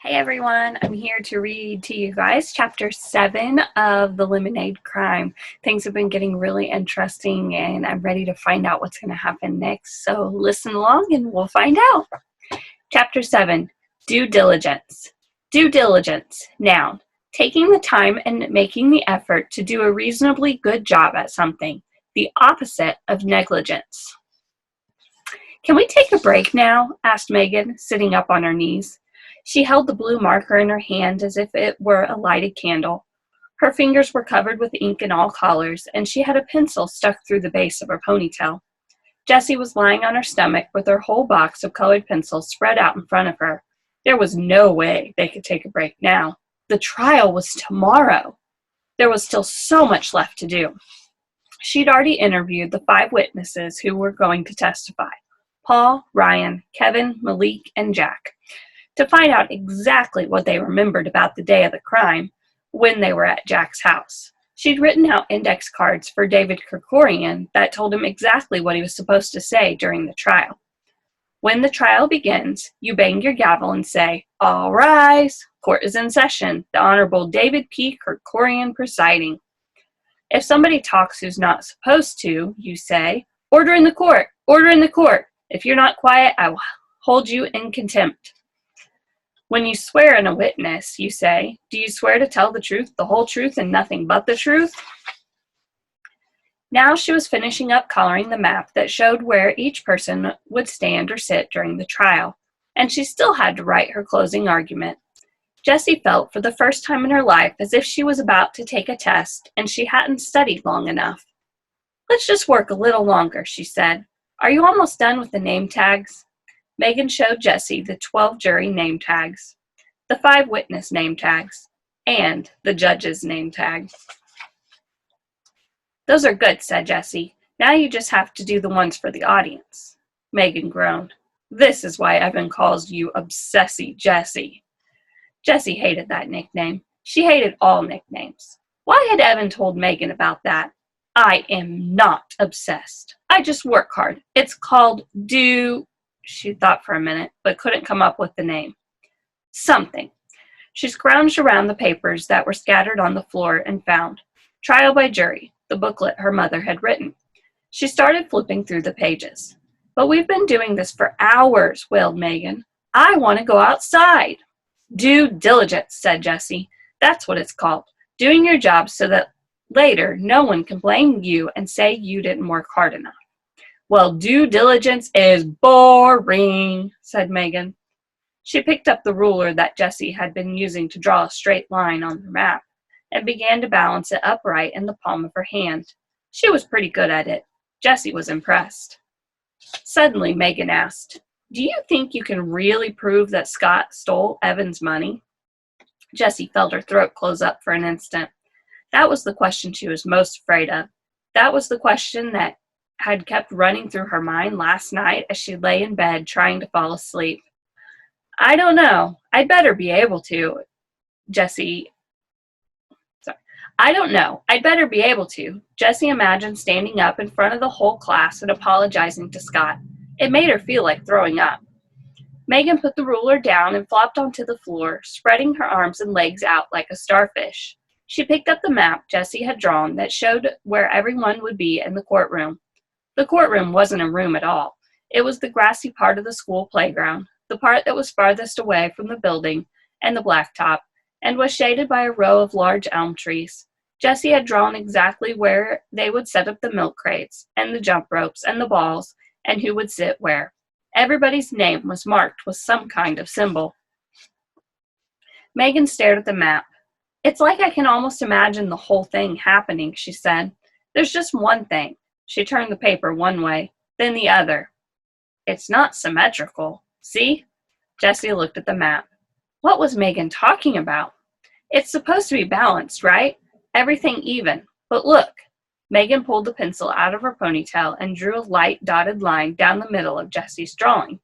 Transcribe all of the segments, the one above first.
Hey everyone, I'm here to read to you guys Chapter 7 of The Lemonade Crime. Things have been getting really interesting and I'm ready to find out what's going to happen next. So listen along and we'll find out. Chapter 7, Due Diligence. Due diligence, noun. Taking the time and making the effort to do a reasonably good job at something. The opposite of negligence. Can we take a break now? Asked Megan, sitting up on her knees. She held the blue marker in her hand as if it were a lighted candle. Her fingers were covered with ink in all colors, and she had a pencil stuck through the base of her ponytail. Jessie was lying on her stomach with her whole box of colored pencils spread out in front of her. There was no way they could take a break now. The trial was tomorrow. There was still so much left to do. She'd already interviewed the 5 witnesses who were going to testify: Paul, Ryan, Kevin, Malik, and Jack, to find out exactly what they remembered about the day of the crime when they were at Jack's house. She'd written out index cards for David Kerkorian that told him exactly what he was supposed to say during the trial. When the trial begins, you bang your gavel and say, "All rise, court is in session, the Honorable David P. Kerkorian presiding." If somebody talks who's not supposed to, you say, "Order in the court, order in the court. If you're not quiet, I will hold you in contempt." When you swear in a witness, you say, "Do you swear to tell the truth, the whole truth, and nothing but the truth?" Now she was finishing up coloring the map that showed where each person would stand or sit during the trial, and she still had to write her closing argument. Jessie felt for the first time in her life as if she was about to take a test and she hadn't studied long enough. "Let's just work a little longer," she said. "Are you almost done with the name tags?" Megan showed Jessie the 12 jury name tags, the 5 witness name tags, and the judge's name tag. "Those are good," said Jessie. "Now you just have to do the ones for the audience." Megan groaned. "This is why Evan calls you Obsessy Jessie." Jessie hated that nickname. She hated all nicknames. Why had Evan told Megan about that? "I am not obsessed. I just work hard. It's called She thought for a minute, but couldn't come up with the name. Something. She scrounged around the papers that were scattered on the floor and found Trial by Jury, the booklet her mother had written. She started flipping through the pages. "But we've been doing this for hours," wailed Megan. "I want to go outside." "Due diligence," said Jessie. "That's what it's called. Doing your job so that later no one can blame you and say you didn't work hard enough." "Well, due diligence is boring," said Megan. She picked up the ruler that Jessie had been using to draw a straight line on her map and began to balance it upright in the palm of her hand. She was pretty good at it. Jessie was impressed. Suddenly, Megan asked, "Do you think you can really prove that Scott stole Evan's money?" Jessie felt her throat close up for an instant. That was the question she was most afraid of. That was the question that had kept running through her mind last night as she lay in bed trying to fall asleep. "I don't know. I'd better be able to." I don't know. I'd better be able to. Jessie imagined standing up in front of the whole class and apologizing to Scott. It made her feel like throwing up. Megan put the ruler down and flopped onto the floor, spreading her arms and legs out like a starfish. She picked up the map Jessie had drawn that showed where everyone would be in the courtroom. The courtroom wasn't a room at all. It was the grassy part of the school playground, the part that was farthest away from the building and the blacktop, and was shaded by a row of large elm trees. Jessie had drawn exactly where they would set up the milk crates, and the jump ropes, and the balls, and who would sit where. Everybody's name was marked with some kind of symbol. Megan stared at the map. "It's like I can almost imagine the whole thing happening," she said. "There's just one thing." She turned the paper one way, then the other. "It's not symmetrical. See?" Jessie looked at the map. What was Megan talking about? "It's supposed to be balanced, right? Everything even. But look." Megan pulled the pencil out of her ponytail and drew a light dotted line down the middle of Jessie's drawing.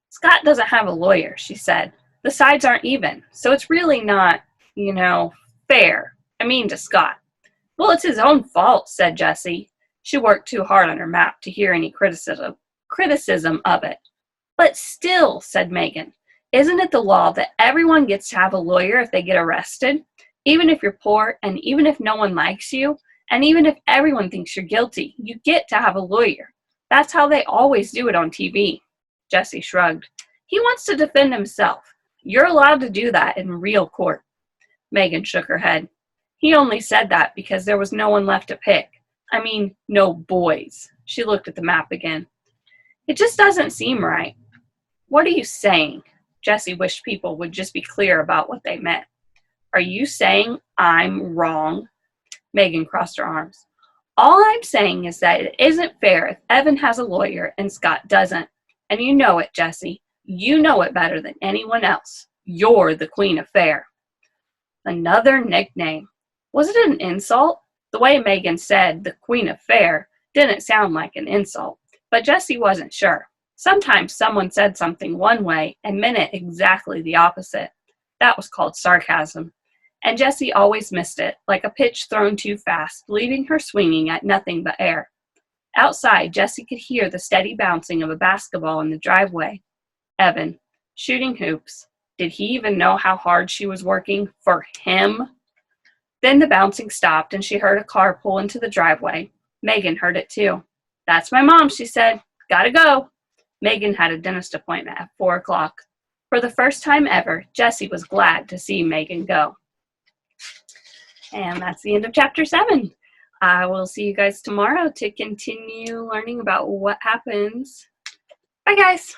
"Scott doesn't have a lawyer," she said. "The sides aren't even, so it's really not, fair. I mean to Scott." "Well, it's his own fault," said Jessie. She worked too hard on her map to hear any criticism of it. But still, said Megan, isn't it the law that everyone gets to have a lawyer if they get arrested? Even if you're poor, and even if no one likes you, and even if everyone thinks you're guilty, you get to have a lawyer. That's how they always do it on TV. Jessie shrugged. He wants to defend himself. You're allowed to do that in real court. Megan shook her head. He only said that because there was no one left to pick. I mean, no boys. She looked at the map again. It just doesn't seem right. What are you saying? Jessie wished people would just be clear about what they meant. Are you saying I'm wrong? Megan crossed her arms. All I'm saying is that it isn't fair if Evan has a lawyer and Scott doesn't. And you know it, Jessie. You know it better than anyone else. You're the Queen of Fair. Another nickname. Was it an insult? The way Megan said the Queen of Fair didn't sound like an insult, but Jessie wasn't sure. Sometimes someone said something one way and meant it exactly the opposite. That was called sarcasm. And Jessie always missed it, like a pitch thrown too fast, leaving her swinging at nothing but air. Outside, Jessie could hear the steady bouncing of a basketball in the driveway. Evan, shooting hoops. Did he even know how hard she was working for him? Then the bouncing stopped and she heard a car pull into the driveway. Megan heard it too. That's my mom, she said. Gotta go. Megan had a dentist appointment at 4 o'clock. For the first time ever, Jessie was glad to see Megan go. And that's the end of chapter 7. I will see you guys tomorrow to continue learning about what happens. Bye, guys.